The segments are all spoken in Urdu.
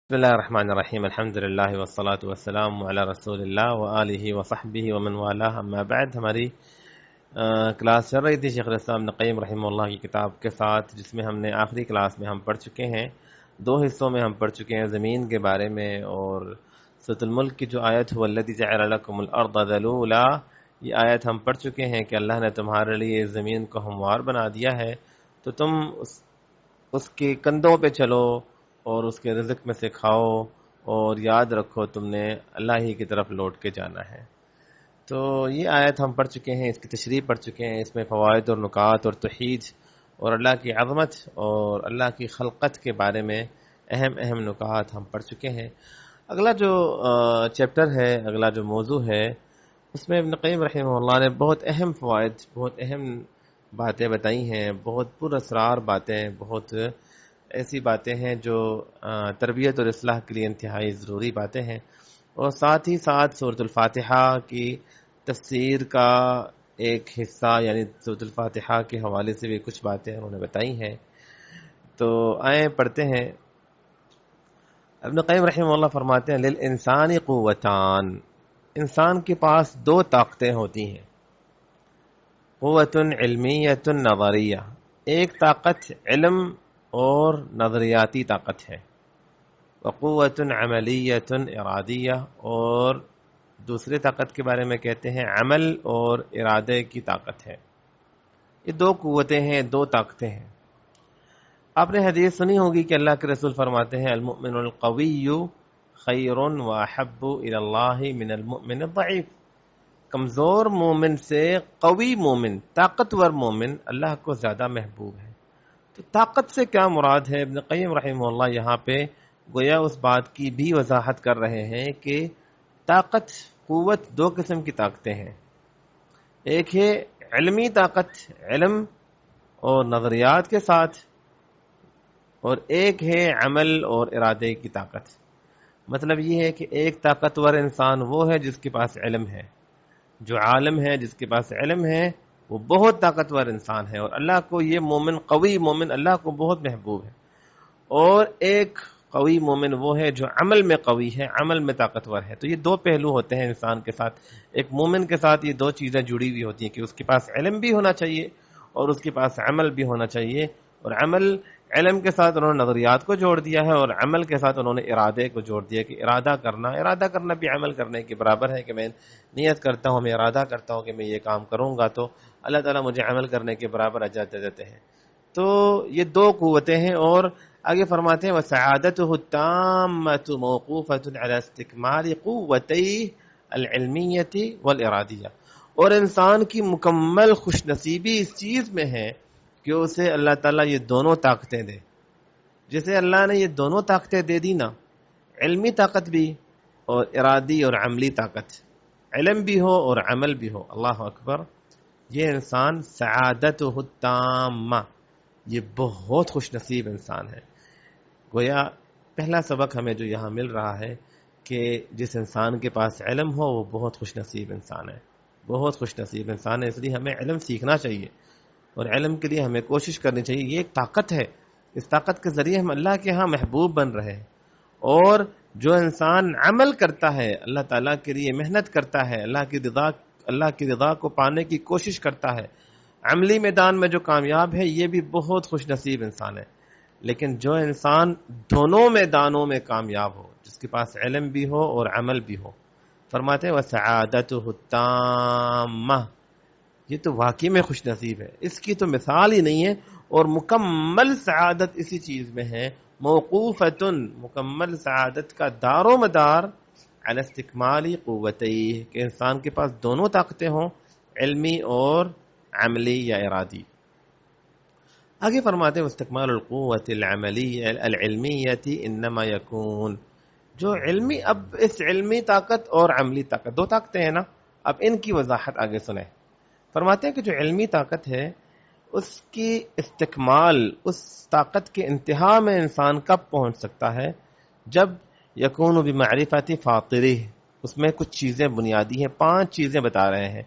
بسم اللہ الرحمن الرحیم الحمد للہ والصلاة والسلام علی رسول اللہ وآلہ وصحبہ ومن والہ اما بعد. ہماری کلاس چل رہی تھی شیخ الاسلام ابن قیم رحمہ اللہ کی کتاب کے ساتھ، جس میں ہم نے آخری کلاس میں ہم پڑھ چکے ہیں، دو حصوں میں ہم پڑھ چکے ہیں، زمین کے بارے میں اور سورۃ الملک کی جو آیت هو الذی جعل لکم الارض ذلولا، یہ آیت ہم پڑھ چکے ہیں کہ اللہ نے تمہارے لیے زمین کو ہموار بنا دیا ہے تو تم اس کے کندھوں پہ چلو اور اس کے رزق میں سے کھاؤ، اور یاد رکھو تم نے اللہ ہی کی طرف لوٹ کے جانا ہے. تو یہ آیت ہم پڑھ چکے ہیں، اس کی تشریح پڑھ چکے ہیں، اس میں فوائد اور نکات اور توحید اور اللہ کی عظمت اور اللہ کی خلقت کے بارے میں اہم نکات ہم پڑھ چکے ہیں. اگلا جو چیپٹر ہے، اگلا جو موضوع ہے، اس میں ابن قیم رحمہ اللہ نے بہت اہم فوائد، بہت اہم باتیں بتائی ہیں، بہت پر اسرار باتیں، بہت ایسی باتیں ہیں جو تربیت اور اصلاح کے لیے انتہائی ضروری باتیں ہیں، اور ساتھ ہی ساتھ سورۃ الفاتحہ کی تفسیر کا ایک حصہ یعنی سورۃ الفاتحہ کے حوالے سے بھی کچھ باتیں انہوں نے بتائی ہیں. تو آئیں پڑھتے ہیں. ابن قیم رحمہ اللہ فرماتے ہیں للانسان قوتان، انسان کے پاس دو طاقتیں ہوتی ہیں، قوت علمیت نظریہ، ایک طاقت علم اور نظریاتی طاقت ہے، وقوت عملیت ارادیہ، اور دوسرے طاقت کے بارے میں کہتے ہیں عمل اور ارادے کی طاقت ہے. یہ دو قوتیں ہیں، دو طاقتیں ہیں. آپ نے حدیث سنی ہوگی کہ اللہ کے رسول فرماتے ہیں المؤمن القوی خیر واحب الی اللہ من المؤمن الضعیف، کمزور مومن سے قوی مومن، طاقتور مومن اللہ کو زیادہ محبوب ہے. تو طاقت سے کیا مراد ہے؟ ابن قیم رحمہ اللہ یہاں پہ گویا اس بات کی بھی وضاحت کر رہے ہیں کہ طاقت، قوت دو قسم کی طاقتیں ہیں. ایک ہے علمی طاقت، علم اور نظریات کے ساتھ، اور ایک ہے عمل اور ارادے کی طاقت. مطلب یہ ہے کہ ایک طاقتور انسان وہ ہے جس کے پاس علم ہے، جو عالم ہے، جس کے پاس علم ہے، وہ بہت طاقتور انسان ہے، اور اللہ کو یہ مومن، قوی مومن اللہ کو بہت محبوب ہے. اور ایک قوی مومن وہ ہے جو عمل میں قوی ہے، عمل میں طاقتور ہے. تو یہ دو پہلو ہوتے ہیں انسان کے ساتھ. ایک مومن کے ساتھ یہ دو چیزیں جڑی ہوئی ہوتی ہیں کہ اس کے پاس علم بھی ہونا چاہیے اور اس کے پاس عمل بھی ہونا چاہیے. اور علم کے ساتھ انہوں نے نظریات کو جوڑ دیا ہے، اور عمل کے ساتھ انہوں نے ارادے کو جوڑ دیا کہ ارادہ کرنا بھی عمل کرنے کے برابر ہے. کہ میں نیت کرتا ہوں، میں ارادہ کرتا ہوں کہ میں یہ کام کروں گا، تو اللہ تعالیٰ مجھے عمل کرنے کے برابر اجر دیتے ہیں. تو یہ دو قوتیں ہیں. اور آگے فرماتے ہیں وَسَعَادَتُهُ التَّامَّةُ مَوْقُوفَةٌ عَلَى اسْتِكْمَالِ قُوَّتَيْهِ الْعِلْمِيَّةِ وَالْإِرَادِيَّةِ، اور انسان کی مکمل خوش نصیبی اس چیز میں ہے کہ اسے اللہ تعالیٰ یہ دونوں طاقتیں دے. جسے اللہ نے یہ دونوں طاقتیں دے دی نا، علمی طاقت بھی اور ارادی اور عملی طاقت، علم بھی ہو اور عمل بھی ہو، اللہ اکبر، یہ انسان سعادتہ التامہ، یہ بہت خوش نصیب انسان ہے. گویا پہلا سبق ہمیں جو یہاں مل رہا ہے کہ جس انسان کے پاس علم ہو وہ بہت خوش نصیب انسان ہے، بہت خوش نصیب انسان ہے. اس لیے ہمیں علم سیکھنا چاہیے اور علم کے لیے ہمیں کوشش کرنی چاہیے. یہ ایک طاقت ہے، اس طاقت کے ذریعے ہم اللہ کے ہاں محبوب بن رہے ہیں. اور جو انسان عمل کرتا ہے، اللہ تعالیٰ کے لیے محنت کرتا ہے، اللہ کی رضا کو پانے کی کوشش کرتا ہے، عملی میدان میں جو کامیاب ہے، یہ بھی بہت خوش نصیب انسان ہے. لیکن جو انسان دونوں میدانوں میں کامیاب ہو، جس کے پاس علم بھی ہو اور عمل بھی ہو، فرماتے ہیں وَسَعَادَتُهُ التَّامَّةُ، یہ تو واقعی میں خوش نصیب ہے، اس کی تو مثال ہی نہیں ہے. اور مکمل سعادت اسی چیز میں ہے، موقوفتن، مکمل سعادت کا دار و مدار علی استکمال قوتیہ، کہ انسان کے پاس دونوں طاقتیں ہوں، علمی اور عملی یا ارادی. آگے فرماتے ہیں استکمال القوت العلمیت انما یکون، جو علمی، اب اس علمی طاقت اور عملی طاقت دو طاقتیں ہیں نا، اب ان کی وضاحت آگے سنیں. فرماتے ہیں کہ جو علمی طاقت ہے اس کی استکمال، اس طاقت کے انتہا میں انسان کب پہنچ سکتا ہے؟ جب یکون بمعرفت فاطرہ، اس میں کچھ چیزیں بنیادی ہیں، 5 چیزیں بتا رہے ہیں.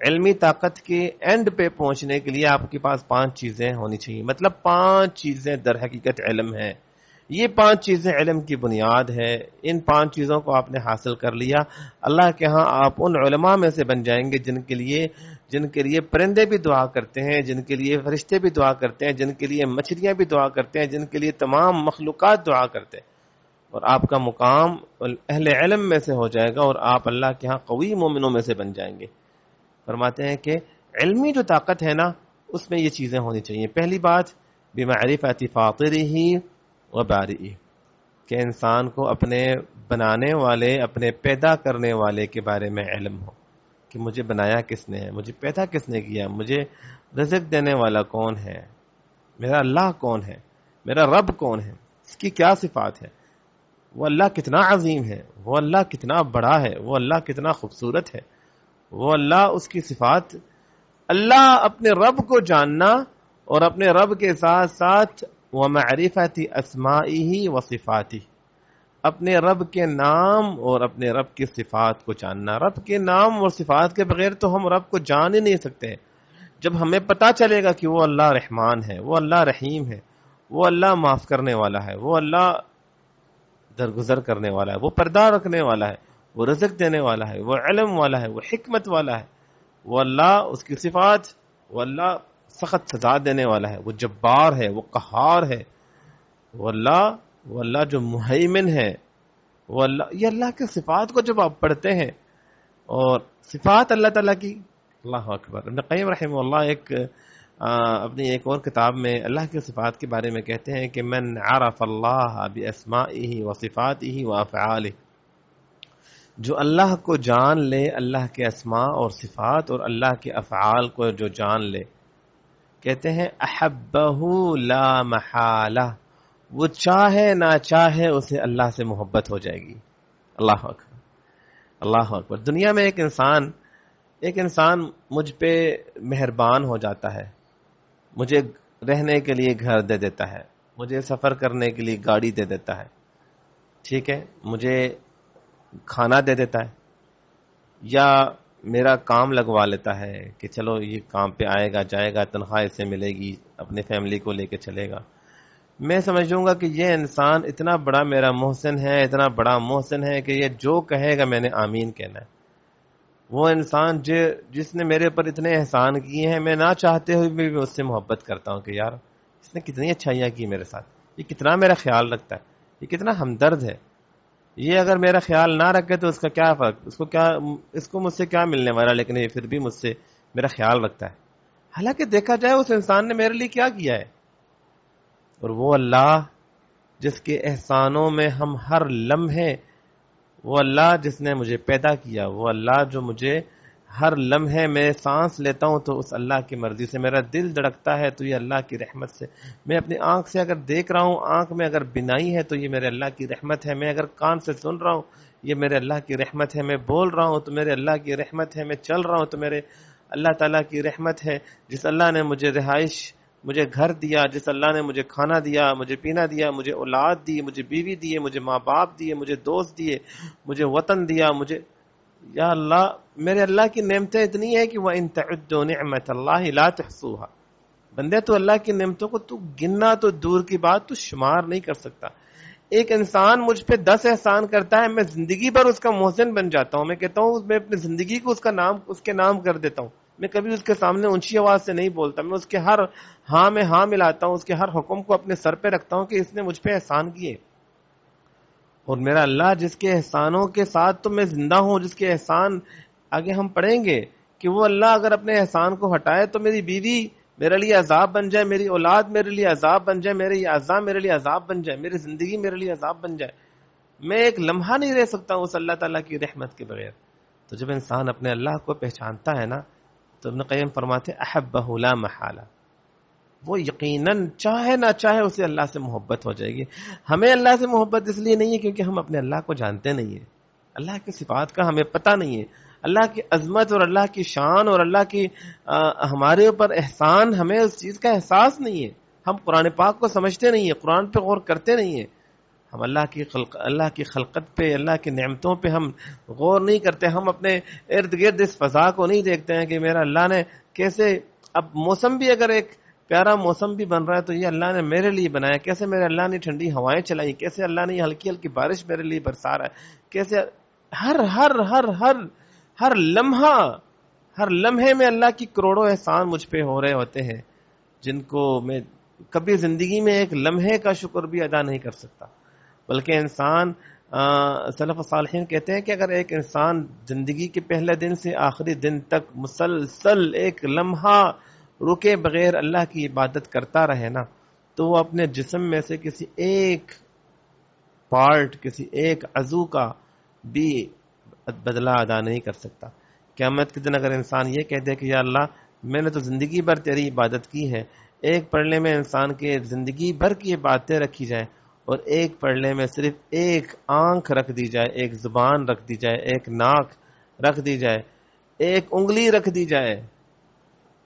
علمی طاقت کے اینڈ پہ پہنچنے کے لیے آپ کے پاس 5 چیزیں ہونی چاہیے. مطلب 5 چیزیں در حقیقت علم ہے. یہ 5 چیزیں علم کی بنیاد ہے. ان 5 چیزوں کو آپ نے حاصل کر لیا، اللہ کے ہاں آپ ان علماء میں سے بن جائیں گے جن کے لیے پرندے بھی دعا کرتے ہیں، جن کے لیے فرشتے بھی دعا کرتے ہیں، جن کے لیے مچھلیاں بھی دعا کرتے ہیں، جن کے لیے تمام مخلوقات دعا کرتے ہیں. اور آپ کا مقام اہل علم میں سے ہو جائے گا اور آپ اللہ کے ہاں قوی مومنوں میں سے بن جائیں گے. فرماتے ہیں کہ علمی جو طاقت ہے نا، اس میں یہ چیزیں ہونی چاہیے. پہلی بات بمعرفت فاطرہ و بارئہ، کہ انسان کو اپنے بنانے والے، اپنے پیدا کرنے والے کے بارے میں علم ہو کہ مجھے بنایا کس نے ہے، مجھے پیدا کس نے کیا، مجھے رزق دینے والا کون ہے، میرا اللہ کون ہے، میرا رب کون ہے، اس کی کیا صفات ہے، وہ اللہ کتنا عظیم ہے، وہ اللہ کتنا بڑا ہے، وہ اللہ کتنا خوبصورت ہے، وہ اللہ، اس کی صفات. اللہ اپنے رب کو جاننا اور اپنے رب کے ساتھ ساتھ ومعرفت اسمائہ و صفاتہ، اپنے رب کے نام اور اپنے رب کی صفات کو جاننا. رب کے نام اور صفات کے بغیر تو ہم رب کو جان ہی نہیں سکتے. جب ہمیں پتا چلے گا کہ وہ اللہ رحمان ہے، وہ اللہ رحیم ہے، وہ اللہ معاف کرنے والا ہے، وہ اللہ درگزر کرنے والا ہے، وہ پردہ رکھنے والا ہے، وہ رزق دینے والا ہے، وہ علم والا ہے، وہ حکمت والا ہے، وہ اللہ، اس کی صفات، وہ اللہ سخت سزا دینے والا ہے، وہ جبار ہے، وہ قہار ہے، وہ اللہ جو مہیمن ہے، وہ اللہ. یہ اللہ کے صفات کو جب آپ پڑھتے ہیں اور صفات اللہ تعالیٰ کی، اللہ اکبر. ابن قیم رحمہ اللہ اپنی ایک اور کتاب میں اللہ کی صفات کے بارے میں کہتے ہیں کہ من عرف اللہ باسمائہ و صفاتہ و افعالہ، جو اللہ کو جان لے، اللہ کے اسماء اور صفات اور اللہ کے افعال کو جو جان لے، کہتے ہیں احبہ لا محالہ، وہ چاہے نہ چاہے اسے اللہ سے محبت ہو جائے گی. اللہ اکبر، اللہ اکبر. دنیا میں ایک انسان مجھ پہ مہربان ہو جاتا ہے، مجھے رہنے کے لیے گھر دے دیتا ہے، مجھے سفر کرنے کے لیے گاڑی دے دیتا ہے، ٹھیک ہے، مجھے کھانا دے دیتا ہے، یا میرا کام لگوا لیتا ہے کہ چلو یہ کام پہ آئے گا، جائے گا، تنخواہ اس سے ملے گی، اپنی فیملی کو لے کے چلے گا. میں سمجھوں گا کہ یہ انسان اتنا بڑا میرا محسن ہے، اتنا بڑا محسن ہے کہ یہ جو کہے گا میں نے آمین کہنا ہے. وہ انسان جس نے میرے پر اتنے احسان کیے ہیں، میں نہ چاہتے ہوئے بھی اس سے محبت کرتا ہوں کہ یار اس نے کتنی اچھائیاں کی میرے ساتھ، یہ کتنا میرا خیال رکھتا ہے، یہ کتنا ہمدرد ہے. یہ اگر میرا خیال نہ رکھے تو اس کا کیا فرق، اس کو مجھ سے کیا ملنے والا، لیکن یہ پھر بھی مجھ سے میرا خیال رکھتا ہے. حالانکہ دیکھا جائے اس انسان نے میرے لیے کیا کیا ہے. اور وہ اللہ جس کے احسانوں میں ہم ہر لمحے، وہ اللہ جس نے مجھے پیدا کیا، وہ اللہ جو مجھے ہر لمحے میں سانس لیتا ہوں تو اس اللہ کی مرضی سے، میرا دل دھڑکتا ہے تو یہ اللہ کی رحمت سے، میں اپنی آنکھ سے اگر دیکھ رہا ہوں، آنکھ میں اگر بینائی ہے تو یہ میرے اللہ کی رحمت ہے، میں اگر کان سے سن رہا ہوں یہ میرے اللہ کی رحمت ہے، میں بول رہا ہوں تو میرے اللہ کی رحمت ہے، میں چل رہا ہوں تو میرے اللہ تعالیٰ کی رحمت ہے. جس اللہ نے مجھے رہائش، مجھے گھر دیا، جس اللہ نے مجھے کھانا دیا، مجھے پینا دیا، مجھے اولاد دی، مجھے بیوی دیے، مجھے ماں باپ دیے، مجھے دوست دیے، مجھے وطن دیا، مجھے، یا اللہ میرے اللہ کی نعمتیں اتنی ہیں کہ وَإِن تَعُدُّوا نِعْمَةَ اللَّهِ لَا تُحْصُوهَا. بندے تو اللہ کی نعمتوں کو تو گننا تو دور کی بات، تو شمار نہیں کر سکتا. ایک انسان مجھ پہ 10 احسان کرتا ہے، میں زندگی بھر اس کا محسن بن جاتا ہوں. میں کہتا ہوں میں اپنی زندگی کو اس کے نام کر دیتا ہوں. میں کبھی اس کے سامنے اونچی آواز سے نہیں بولتا، میں اس کے ہر ہاں میں ہاں ملاتا ہوں، اس کے ہر حکم کو اپنے سر پہ رکھتا ہوں کہ اس نے مجھ پہ احسان کیے. اور میرا اللہ جس کے احسانوں کے ساتھ تو میں زندہ ہوں، جس کے احسان آگے ہم پڑھیں گے کہ وہ اللہ اگر اپنے احسان کو ہٹائے تو میری بیوی میرے لیے عذاب بن جائے، میری اولاد میرے لیے عذاب بن جائے، میرے اعضاء میرے لیے عذاب بن جائے، میری زندگی میرے لیے عذاب بن جائے، میں ایک لمحہ نہیں رہ سکتا ہوں اس اللہ تعالیٰ کی رحمت کے بغیر. تو جب انسان اپنے اللہ کو پہچانتا ہے نا، تو ابن قیم فرماتے احبہ لا محالہ، وہ یقیناً چاہے نہ چاہے اسے اللہ سے محبت ہو جائے گی. ہمیں اللہ سے محبت اس لیے نہیں ہے کیونکہ ہم اپنے اللہ کو جانتے نہیں ہیں، اللہ کی صفات کا ہمیں پتہ نہیں ہے، اللہ کی عظمت اور اللہ کی شان اور اللہ کی ہمارے اوپر احسان، ہمیں اس چیز کا احساس نہیں ہے. ہم قرآن پاک کو سمجھتے نہیں ہیں، قرآن پہ غور کرتے نہیں ہیں، ہم اللہ کی خلقت پہ، اللہ کی نعمتوں پہ ہم غور نہیں کرتے. ہم اپنے ارد گرد اس فضا کو نہیں دیکھتے ہیں کہ میرا اللہ نے کیسے، اب موسم بھی اگر ایک پیارا موسم بھی بن رہا ہے تو یہ اللہ نے میرے لیے بنایا. کیسے میرے اللہ نے ٹھنڈی ہوائیں چلائی, کیسے اللہ نے یہ ہلکی ہلکی بارش میرے لیے برسا رہا ہے, کیسے ہر ہر ہر ہر ہر لمحے میں اللہ کی کروڑوں احسان مجھ پہ ہو رہے ہوتے ہیں, جن کو میں کبھی زندگی میں ایک لمحے کا شکر بھی ادا نہیں کر سکتا. بلکہ انسان سلف صالحین کہتے ہیں کہ اگر ایک انسان زندگی کے پہلے دن سے آخری دن تک مسلسل ایک لمحہ رکے بغیر اللہ کی عبادت کرتا رہے نا, تو وہ اپنے جسم میں سے کسی ایک پارٹ, کسی ایک عضو کا بھی بدلہ ادا نہیں کر سکتا. قیامت کے دن اگر انسان یہ کہہ دے کہ یا اللہ میں نے تو زندگی بھر تیری عبادت کی ہے, ایک پڑھنے میں انسان کے زندگی بھر کی باتیں رکھی جائیں اور ایک پڑھنے میں صرف ایک آنکھ رکھ دی جائے, ایک زبان رکھ دی جائے, ایک ناک رکھ دی جائے, ایک انگلی رکھ دی جائے,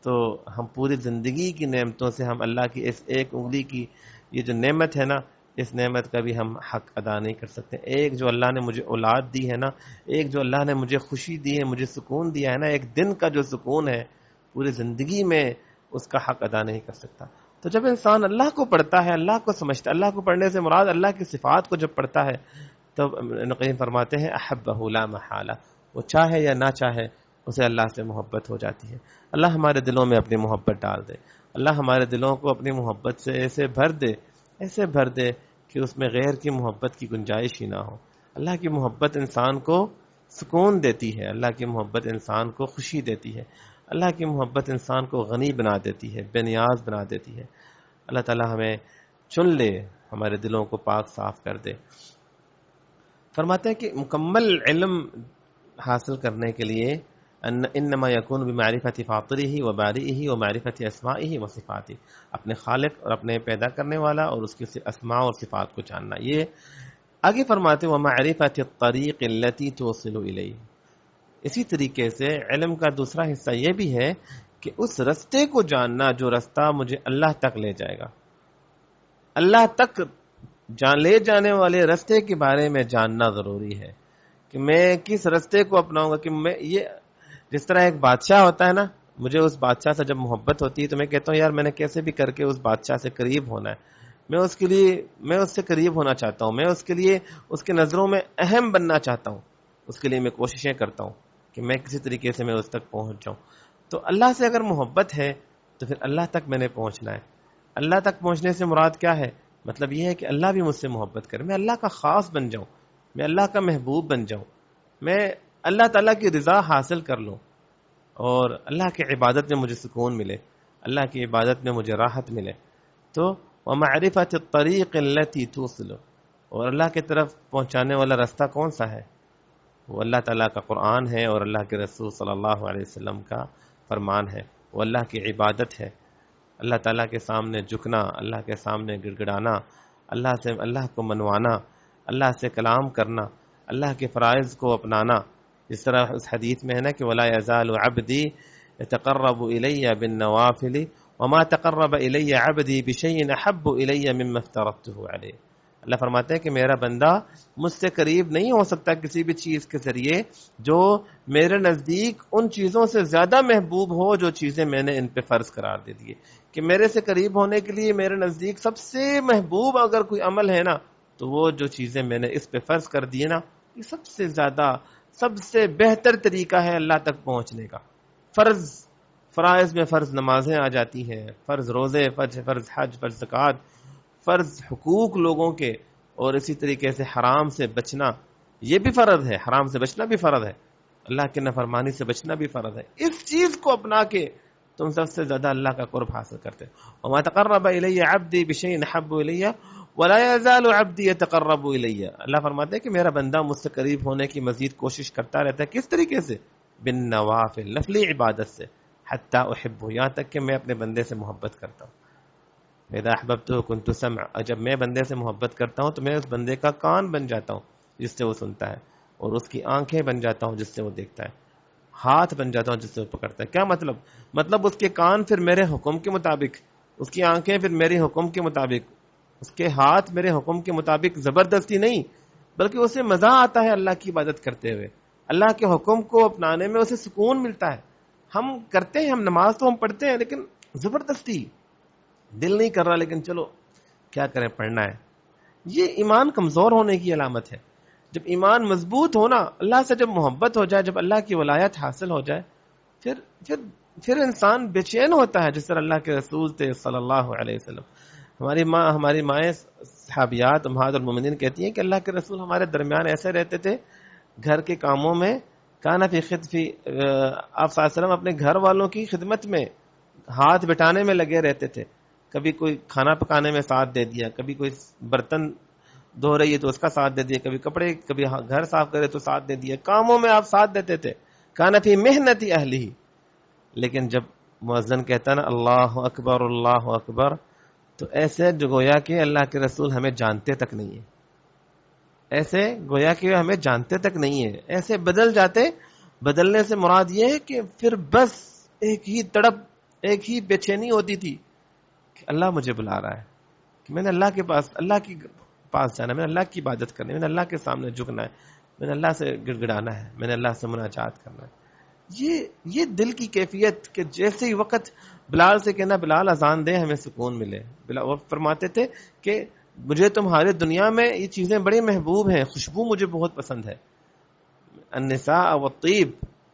تو ہم پوری زندگی کی نعمتوں سے ہم اللہ کی اس ایک انگلی کی یہ جو نعمت ہے نا, اس نعمت کا بھی ہم حق ادا نہیں کر سکتے. ایک جو اللہ نے مجھے اولاد دی ہے نا, ایک جو اللہ نے مجھے خوشی دی ہے, مجھے سکون دیا ہے نا, ایک دن کا جو سکون ہے پوری زندگی میں اس کا حق ادا نہیں کر سکتا. تو جب انسان اللہ کو پڑھتا ہے, اللہ کو سمجھتا ہے, اللہ کو پڑھنے سے مراد اللہ کی صفات کو جب پڑھتا ہے, تب ابن قیم فرماتے ہیں احبہ لا محالہ, وہ چاہے یا نہ چاہے اسے اللہ سے محبت ہو جاتی ہے. اللہ ہمارے دلوں میں اپنی محبت ڈال دے, اللہ ہمارے دلوں کو اپنی محبت سے ایسے بھر دے کہ اس میں غیر کی محبت کی گنجائش ہی نہ ہو. اللہ کی محبت انسان کو سکون دیتی ہے, اللہ کی محبت انسان کو خوشی دیتی ہے, اللہ کی محبت انسان کو غنی بنا دیتی ہے, بے نیاز بنا دیتی ہے. اللہ تعالی ہمیں چن لے, ہمارے دلوں کو پاک صاف کر دے. فرماتے ہیں کہ مکمل علم حاصل کرنے کے لیے انما یکون بمعرفت فاطرہ و بارئہ و معرفت اسمائہ و صفاتہ, اپنے خالق اور اپنے پیدا کرنے والا اور اس کی اسماء اور صفات کو جاننا. یہ آگے فرماتے و معرفت الطریق التي توصل الیہ. اسی طریقے سے علم کا دوسرا حصہ یہ بھی ہے کہ اس رستے کو جاننا جو رستہ مجھے اللہ تک لے جائے گا. اللہ تک لے جانے والے رستے کے بارے میں جاننا ضروری ہے کہ میں کس رستے کو اپناؤں گا. کہ میں یہ جس طرح ایک بادشاہ ہوتا ہے نا, مجھے اس بادشاہ سے جب محبت ہوتی ہے تو میں کہتا ہوں یار میں نے کیسے بھی کر کے اس بادشاہ سے قریب ہونا ہے, میں اس سے قریب ہونا چاہتا ہوں, میں اس کے لیے اس کے نظروں میں اہم بننا چاہتا ہوں, اس کے لیے میں کوششیں کرتا ہوں کہ میں کسی طریقے سے میں اس تک پہنچ جاؤں. تو اللہ سے اگر محبت ہے تو پھر اللہ تک میں نے پہنچنا ہے. اللہ تک پہنچنے سے مراد کیا ہے؟ مطلب یہ ہے کہ اللہ بھی مجھ سے محبت کرے, میں اللہ کا خاص بن جاؤں, میں اللہ کا محبوب بن جاؤں, میں اللہ تعالیٰ کی رضا حاصل کر لوں اور اللہ کی عبادت میں مجھے سکون ملے, اللہ کی عبادت میں مجھے راحت ملے. تو ومعرفت الطریق التي توصل, اور اللہ کی طرف پہنچانے والا رستہ کون سا ہے؟ وہ اللہ تعالیٰ کا قرآن ہے اور اللہ کے رسول صلی اللہ علیہ وسلم کا فرمان ہے. وہ اللہ کی عبادت ہے, اللہ تعالیٰ کے سامنے جھکنا, اللہ کے سامنے گڑ گڑانا, اللہ کو منوانا, اللہ سے کلام کرنا, اللہ کے فرائض کو اپنانا. جس طرح اس حدیث میں ہے نا کہ ولا یزال عبدی یتقرب الی بالنوافل وما تقرب الی عبدی بشیء احب الی مما افترضته علیہ. اللہ فرماتے ہیں کہ میرا بندہ مجھ سے قریب نہیں ہو سکتا کسی بھی چیز کے ذریعے جو میرے نزدیک ان چیزوں سے زیادہ محبوب ہو جو چیزیں میں نے ان پہ فرض قرار دے دیے. کہ میرے سے قریب ہونے کے لیے میرے نزدیک سب سے محبوب اگر کوئی عمل ہے نا تو وہ جو چیزیں میں نے اس پہ فرض کر دیے نا, یہ سب سے زیادہ سب سے بہتر طریقہ ہے اللہ تک پہنچنے کا. فرائض میں فرض نمازیں آ جاتی ہیں, فرض روزے, فرض حج, فرض زکوٰۃ, فرض حقوق لوگوں کے, اور اسی طریقے سے حرام سے بچنا یہ بھی فرض ہے, حرام سے بچنا بھی فرض ہے, اللہ کے نافرمانی سے بچنا بھی فرض ہے. اس چیز کو اپنا کے تم سب سے زیادہ اللہ کا قرب حاصل کرتے. وما تقرب الی عبدی بشیء احب الی ولا یزال عبدی یتقرب الی. اللہ فرماتے ہیں کہ میرا بندہ مجھ سے قریب ہونے کی مزید کوشش کرتا رہتا ہے. کس طریقے سے؟ بالنوافل, نفلی عبادت سے, حتی احبہ, یہاں تک کہ میں اپنے بندے سے محبت کرتا ہوں. اذا احببتہ کنت سمع, جب میں بندے سے محبت کرتا ہوں تو میں اس بندے کا کان بن جاتا ہوں جس سے وہ سنتا ہے, اور اس کی آنکھیں بن جاتا ہوں جس سے وہ دیکھتا ہے, ہاتھ بن جاتا ہوں جس سے وہ پکڑتا ہے. کیا مطلب اس کے کان پھر میرے حکم کے مطابق, اس کی آنکھیں پھر میرے حکم کے مطابق, اس کے ہاتھ میرے حکم کے مطابق, زبردستی نہیں, بلکہ اسے مزہ آتا ہے اللہ کی عبادت کرتے ہوئے, اللہ کے حکم کو اپنانے میں اسے سکون ملتا ہے. ہم کرتے ہیں, ہم نماز تو ہم پڑھتے ہیں لیکن زبردستی, دل نہیں کر رہا لیکن چلو کیا کریں پڑھنا ہے. یہ ایمان کمزور ہونے کی علامت ہے. جب ایمان مضبوط ہونا, اللہ سے جب محبت ہو جائے, جب اللہ کی ولایت حاصل ہو جائے, پھر انسان بے چین ہوتا ہے. جس طرح اللہ کے رسول تھے صلی اللہ علیہ وسلم, ہماری مائیں صحابیات امہات المومنین کہتی ہیں کہ اللہ کے رسول ہمارے درمیان ایسے رہتے تھے گھر کے کاموں میں, کانا فی خدفی, آپ صلی اللہ علیہ وسلم اپنے گھر والوں کی خدمت میں ہاتھ بٹانے میں لگے رہتے تھے. کبھی کوئی کھانا پکانے میں ساتھ دے دیا, کبھی کوئی برتن دھو رہی ہے تو اس کا ساتھ دے دیا, کبھی کپڑے, کبھی گھر صاف کرے تو ساتھ دے دیا. کاموں میں آپ ساتھ دیتے تھے. کانا فی محنتی اہلی. لیکن جب مؤذن کہتا نا اللہ اکبر, تو ایسے جو گویا کہ اللہ کے رسول ہمیں جانتے تک نہیں ہے, ایسے گویا کہ ہمیں جانتے تک نہیں ہے, ایسے بدل جاتے. بدلنے سے مراد یہ ہے کہ پھر بس ایک ہی تڑپ, ایک ہی بے چینی ہوتی تھی کہ اللہ مجھے بلا رہا ہے, کہ میں نے اللہ کے پاس جانا ہے, میں نے اللہ کی عبادت کرنی ہے, میں نے اللہ کے سامنے جھکنا ہے, میں نے اللہ سے گڑ گڑانا ہے, میں نے اللہ سے مناجات کرنا ہے. یہ دل کی کیفیت کہ جیسے ہی وقت بلال سے کہنا بلال اذان دے ہمیں سکون ملے. وہ فرماتے تھے کہ مجھے تمہارے دنیا میں یہ چیزیں بڑی محبوب ہیں, خوشبو مجھے بہت پسند ہے. النساء والطیب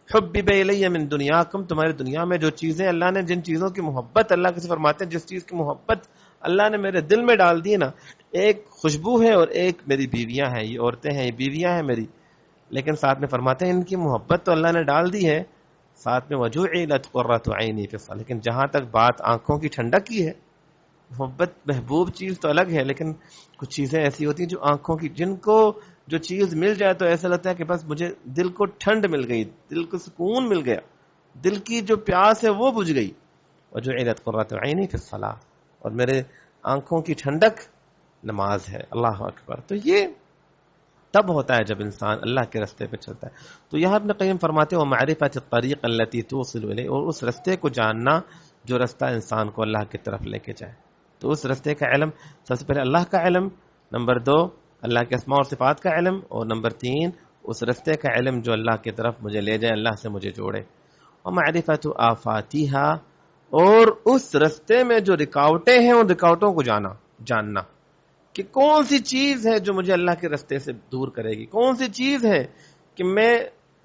حبب الی من دنیاکم, تمہاری دنیا میں جو چیزیں اللہ نے, جن چیزوں کی محبت اللہ کے سے فرماتے ہیں, جس چیز کی محبت اللہ نے میرے دل میں ڈال دی نا, ایک خوشبو ہے اور ایک میری بیویاں ہیں, یہ عورتیں ہیں, یہ بیویاں ہیں میری. لیکن ساتھ میں فرماتے ہیں ان کی محبت تو اللہ نے ڈال دی ہے, ساتھ میں وجعلت قرۃ عینی فی الصلاۃ. لیکن جہاں تک بات آنکھوں کی ٹھنڈک کی ہے, محبت محبوب چیز تو الگ ہے, لیکن کچھ چیزیں ایسی ہوتی ہیں جو آنکھوں کی, جن کو جو چیز مل جائے تو ایسا لگتا ہے کہ بس مجھے دل کو ٹھنڈ مل گئی, دل کو سکون مل گیا, دل کی جو پیاس ہے وہ بجھ گئی. وجعلت قرۃ عینی فی الصلاۃ, اور میرے آنکھوں کی ٹھنڈک نماز ہے. اللہ اکبر. تو یہ تب ہوتا ہے جب انسان اللہ کے رستے پہ چلتا ہے. تو یہاں ابن قیم فرماتے ہیں ومعرفۃ الطریق التي توصل الیہ, اور اس رستے کو جاننا جو رستہ انسان کو اللہ کی طرف لے کے جائے. تو اس رستے کا علم, سب سے پہلے اللہ کا علم, نمبر 2 اللہ کے اسماء اور صفات کا علم, اور نمبر 3 اس رستے کا علم جو اللہ کی طرف مجھے لے جائے, اللہ سے مجھے جوڑے. ومعرفۃ آفاتها, اور اس رستے میں جو رکاوٹیں ہیں ان رکاوٹوں کو جاننا کہ کون سی چیز ہے جو مجھے اللہ کے رستے سے دور کرے گی, کون سی چیز ہے کہ میں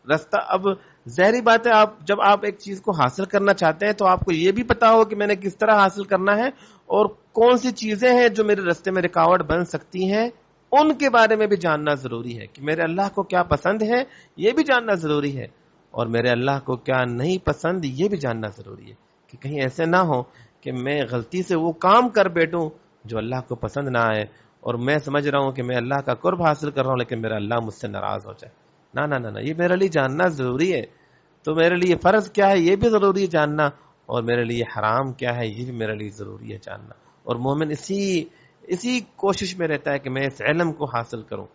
رستہ. اب ظاہری بات ہے, جب آپ ایک چیز کو حاصل کرنا چاہتے ہیں تو آپ کو یہ بھی پتا ہو کہ میں نے کس طرح حاصل کرنا ہے, اور کون سی چیزیں ہیں جو میرے رستے میں رکاوٹ بن سکتی ہیں, ان کے بارے میں بھی جاننا ضروری ہے. کہ میرے اللہ کو کیا پسند ہے یہ بھی جاننا ضروری ہے, اور میرے اللہ کو کیا نہیں پسند یہ بھی جاننا ضروری ہے, کہ کہیں ایسے نہ ہو کہ میں غلطی سے وہ کام کر بیٹھوں جو اللہ کو پسند نہ آئے, اور میں سمجھ رہا ہوں کہ میں اللہ کا قرب حاصل کر رہا ہوں, لیکن میرا اللہ مجھ سے ناراض ہو جائے. نہ, یہ میرے لیے جاننا ضروری ہے. تو میرے لیے فرض کیا ہے یہ بھی ضروری ہے جاننا, اور میرے لیے حرام کیا ہے یہ بھی میرے لیے ضروری ہے جاننا. اور مومن اسی کوشش میں رہتا ہے کہ میں اس علم کو حاصل کروں.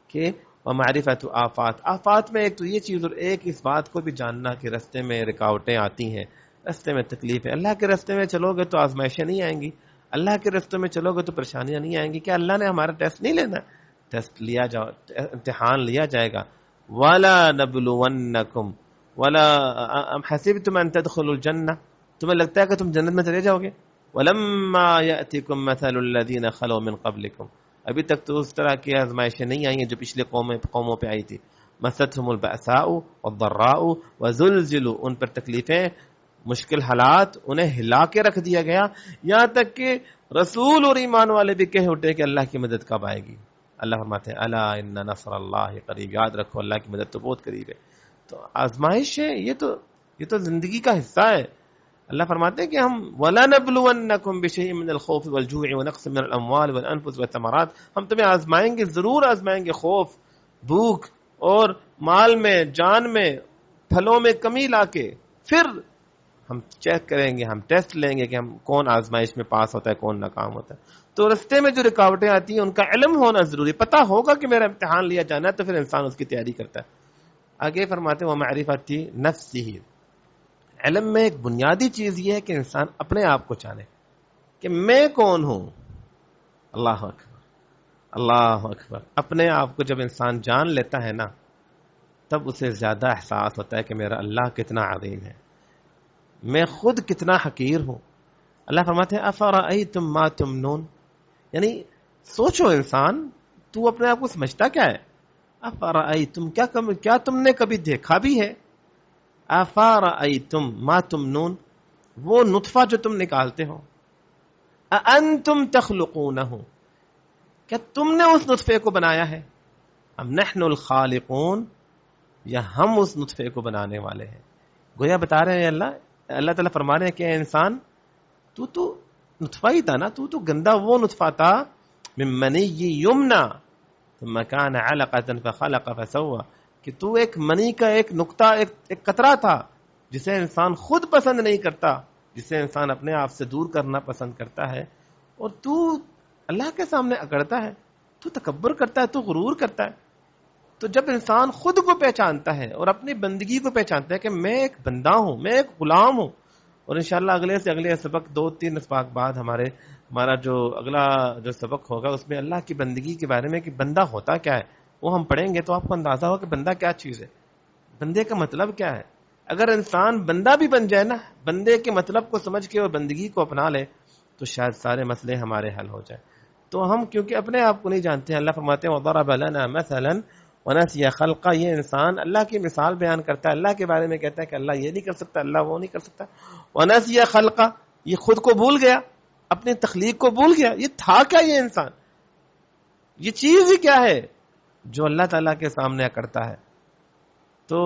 کہ ومعرفۃ آفات میں ایک تو یہ چیز, اور ایک اس بات کو بھی جاننا کہ رستے میں رکاوٹیں آتی ہیں, رستے میں تکلیف ہے. اللہ کے رستے میں چلو گے تو آزمائشیں نہیں آئیں گی, اللہ کے رستوں میں چلو گے تو پریشانیاں نہیں آئیں گی. کیا اللہ نے ہمارا ٹیسٹ نہیں لینا؟ ٹیسٹ لیا امتحان لیا جائے گا. وَلَا نَبْلُوَنَّكُمْ وَلَا حَسِبْتُمْ أَن تَدْخُلُوا الْجَنَّةَ, تمہیں لگتا ہے کہ تم جنت میں چلے جاؤ گے. وَلَمَّا يَأْتِكُمْ مَثَلُ الَّذِينَ خَلَوْا مِن قَبْلِكُمْ, ابھی تک تو اس طرح کی آزمائشیں نہیں آئی ہیں جو پچھلے قوموں پہ آئی تھی. مَسَّتْهُمُ الْبَأْسَاءُ وَالضَّرَّاءُ وَزُلْزِلُوا, ان پر تکلیفیں, مشکل حالات, انہیں ہلا کے رکھ دیا گیا, یہاں تک کہ رسول اور ایمان والے بھی کہہ اٹھے کہ اللہ کی مدد کب آئے گی. اللہ فرماتے ہیں الا ان نصر اللہ قریب, یاد رکھو اللہ کی مدد تو بہت قریب ہے. تو آزمائش ہے, یہ تو زندگی کا حصہ ہے. اللہ فرماتے ہیں کہ ہم وَلَنَبْلُوَنَّكُمْ بِشَيْءٍ مِّنَ الْخَوْفِ وَالْجُوعِ وَنَقْصٍ مِّنَ الْأَمْوَالِ وَالْأَنفُسِ وَالثَّمَرَاتِ, ہم تمہیں آزمائیں گے, ضرور آزمائیں گے, خوف, بھوک, اور مال میں, جان میں, پھلوں میں کمی لا کے. پھر ہم چیک کریں گے, ہم ٹیسٹ لیں گے کہ ہم کون آزمائش میں پاس ہوتا ہے, کون ناکام ہوتا ہے. تو رستے میں جو رکاوٹیں آتی ہیں ان کا علم ہونا ضروری, پتہ ہوگا کہ میرا امتحان لیا جانا ہے, تو پھر انسان اس کی تیاری کرتا ہے. آگے فرماتے ہیں ومعرفۃ نفسہ, علم میں ایک بنیادی چیز یہ ہے کہ انسان اپنے آپ کو جانے کہ میں کون ہوں. اللہ اکبر, اللہ اکبر. اپنے آپ کو جب انسان جان لیتا ہے نا, تب اسے زیادہ احساس ہوتا ہے کہ میرا اللہ کتنا عظیم ہے, میں خود کتنا حقیر ہوں. اللہ فرماتے ہیں افرأیتم ما تمنون، یعنی سوچو انسان، تو اپنے آپ کو سمجھتا کیا ہے؟ افرأیتم، کیا تم نے کبھی دیکھا بھی ہے؟ افرأیتم ما تمنون، وہ نطفہ جو تم نکالتے ہو، اانتم تخلقونہ، کیا تم نے اس نطفے کو بنایا ہے؟ ام نحن الخالقون، یا ہم اس نطفے کو بنانے والے ہیں؟ گویا بتا رہے ہیں اللہ تعالیٰ فرما رہے ہیں کہ اے انسان، تو نطفہ ہی تھا نا، تو گندا وہ نطفہ تھا، من منی یمنا ثم كان علقة فخلق فسوى، کہ تو ایک منی کا ایک نقطہ، ایک قطرہ تھا جسے انسان خود پسند نہیں کرتا، جسے انسان اپنے آپ سے دور کرنا پسند کرتا ہے، اور تو اللہ کے سامنے اکڑتا ہے، تو تکبر کرتا ہے، تو غرور کرتا ہے۔ تو جب انسان خود کو پہچانتا ہے اور اپنی بندگی کو پہچانتا ہے کہ میں ایک بندہ ہوں، میں ایک غلام ہوں، اور انشاءاللہ اگلے سے اگلے سبق 2-3 اسباق بعد ہمارا جو اگلا جو سبق ہوگا اس میں اللہ کی بندگی کے بارے میں کہ بندہ ہوتا کیا ہے وہ ہم پڑھیں گے، تو آپ کو اندازہ ہو کہ بندہ کیا چیز ہے، بندے کا مطلب کیا ہے۔ اگر انسان بندہ بھی بن جائے نا، بندے کے مطلب کو سمجھ کے اور بندگی کو اپنا لے، تو شاید سارے مسئلے ہمارے حل ہو جائیں۔ تو ہم کیونکہ اپنے آپ کو نہیں جانتے ہیں، اللہ فرماتے ہیں وَضَرَبَ لَنَا مَثَلًا وَنَسِيَ خَلْقَهُ، یہ انسان اللہ کی مثال بیان کرتا ہے، اللہ کے بارے میں کہتا ہے کہ اللہ یہ نہیں کر سکتا، اللہ وہ نہیں کر سکتا۔ وَنَسِيَ خَلْقَهُ، یہ خود کو بھول گیا، اپنی تخلیق کو بھول گیا، یہ تھا کیا، یہ انسان، یہ چیز ہی کیا ہے جو اللہ تعالیٰ کے سامنے اکڑتا ہے۔ تو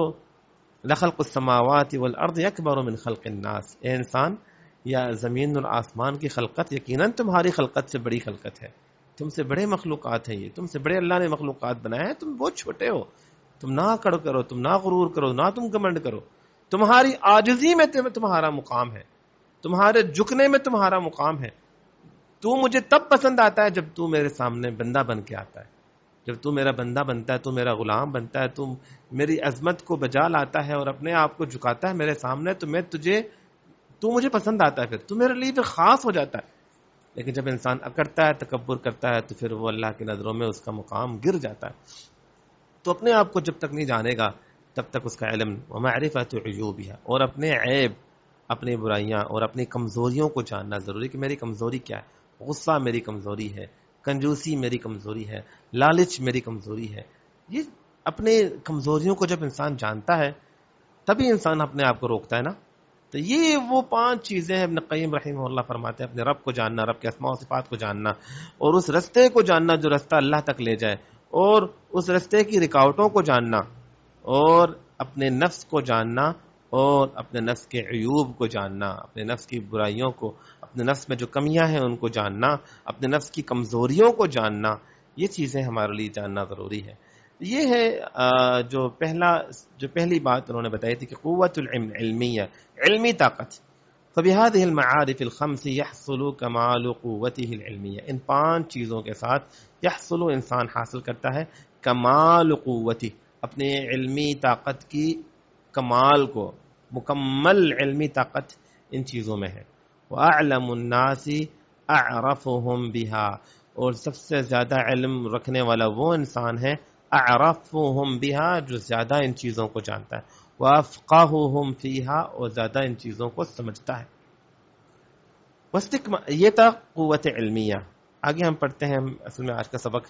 لَخَلْقُ السَّمَاوَاتِ وَالْأَرْضِ أَكْبَرُ مِنْ خَلْقِ النَّاسِ، اے انسان، یا زمین اور آسمان کی خلقت یقیناً تمہاری خلقت سے بڑی خلقت ہے، تم سے بڑے مخلوقات ہیں، یہ تم سے بڑے اللہ نے مخلوقات بنائے ہیں، تم بہت چھوٹے ہو، تم نہ اکڑ کرو، تم نہ غرور کرو، نہ تم گمنڈ کرو، تمہاری عاجزی میں تمہارا مقام ہے، تمہارے جھکنے میں تمہارا مقام ہے۔ تو مجھے تب پسند آتا ہے جب تو میرے سامنے بندہ بن کے آتا ہے، جب تو میرا بندہ بنتا ہے، تو میرا غلام بنتا ہے، تو میری عظمت کو بجا لاتا ہے اور اپنے آپ کو جھکاتا ہے میرے سامنے، تو مجھے پسند آتا ہے، پھر تو میرے لیے پھر خاص ہو جاتا ہے۔ لیکن جب انسان اکڑتا ہے، تکبر کرتا ہے، تو پھر وہ اللہ کی نظروں میں اس کا مقام گر جاتا ہے۔ تو اپنے آپ کو جب تک نہیں جانے گا تب تک اس کا علم ومعرفت عیوبها، اور اپنے عیب، اپنی برائیاں اور اپنی کمزوریوں کو جاننا ضروری کہ میری کمزوری کیا ہے۔ غصہ میری کمزوری ہے، کنجوسی میری کمزوری ہے، لالچ میری کمزوری ہے۔ یہ اپنے کمزوریوں کو جب انسان جانتا ہے تبھی انسان اپنے آپ کو روکتا ہے نا۔ تو یہ وہ 5 چیزیں ابن قیم رحمہ اللہ فرماتے ہیں، اپنے رب کو جاننا، رب کے اسماء و صفات کو جاننا، اور اس رستے کو جاننا جو رستہ اللہ تک لے جائے، اور اس رستے کی رکاوٹوں کو جاننا، اور اپنے نفس کو جاننا، اور اپنے نفس کے عیوب کو جاننا، اپنے نفس کی برائیوں کو، اپنے نفس میں جو کمیاں ہیں ان کو جاننا، اپنے نفس کی کمزوریوں کو جاننا، یہ چیزیں ہمارے لیے جاننا ضروری ہے۔ یہ ہے جو پہلی بات انہوں نے بتائی تھی کہ قوت العلم، علمی طاقت۔ فبهذه المعارف الخمس يحصل كمال قوته العلمیہ، ان 5 چیزوں کے ساتھ یحصل انسان حاصل کرتا ہے کمال قوتی، اپنے علمی طاقت کی کمال کو، مکمل علمی طاقت ان چیزوں میں ہے۔ وَأَعْلَمُ النَّاسِ أَعْرَفُهُمْ بِهَا، اور سب سے زیادہ علم رکھنے والا وہ انسان ہے أَعْرَفُهُمْ بِهَا، جو زیادہ ان چیزوں کو جانتا ہے، وَأَفْقَهُهُمْ فِيهَا، اور زیادہ ان چیزوں کو سمجھتا ہے۔ یہ تھا قوت علمیہ۔ آگے ہم پڑھتے ہیں، اصل میں آج کا سبق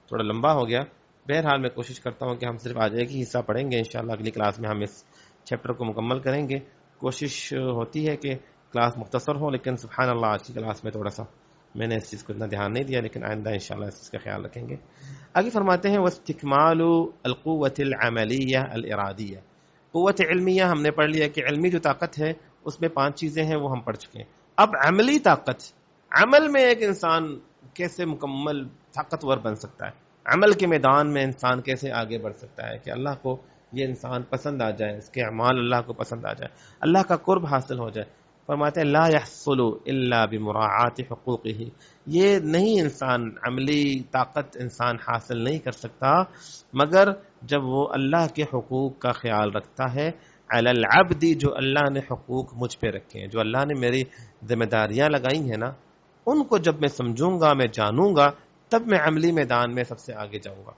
تھوڑا لمبا ہو گیا، بہرحال میں کوشش کرتا ہوں کہ ہم صرف آج ایک ہی حصہ پڑھیں گے، انشاءاللہ اگلی کلاس میں ہم اس چیپٹر کو مکمل کریں گے۔ کوشش ہوتی ہے کہ کلاس مختصر ہو، لیکن سبحان اللہ آج کی کلاس میں تھوڑا سا میں نے اس چیز کو اتنا دھیان نہیں دیا، لیکن آئندہ انشاءاللہ اس چیز کا خیال رکھیں گے۔ آگے فرماتے ہیں واستکمال القوت العملیہ الارادیہ، قوت علمیہ ہم نے پڑھ لیا کہ علمی جو طاقت ہے اس میں 5 چیزیں ہیں، وہ ہم پڑھ چکے ہیں۔ اب عملی طاقت، عمل میں ایک انسان کیسے مکمل طاقتور بن سکتا ہے، عمل کے میدان میں انسان کیسے آگے بڑھ سکتا ہے کہ اللہ کو یہ انسان پسند آ جائے، اس کے اعمال اللہ کو پسند آ جائے، اللہ کا قرب حاصل ہو جائے۔ فرماتے ہیں لا يحصل الا بمراعات حقوقه، یہ نہیں انسان، عملی طاقت انسان حاصل نہیں کر سکتا مگر جب وہ اللہ کے حقوق کا خیال رکھتا ہے، علی العبد، جو اللہ نے حقوق مجھ پہ رکھے ہیں، جو اللہ نے میری ذمہ داریاں لگائی ہیں نا، ان کو جب میں سمجھوں گا، میں جانوں گا، تب میں عملی میدان میں سب سے آگے جاؤں گا۔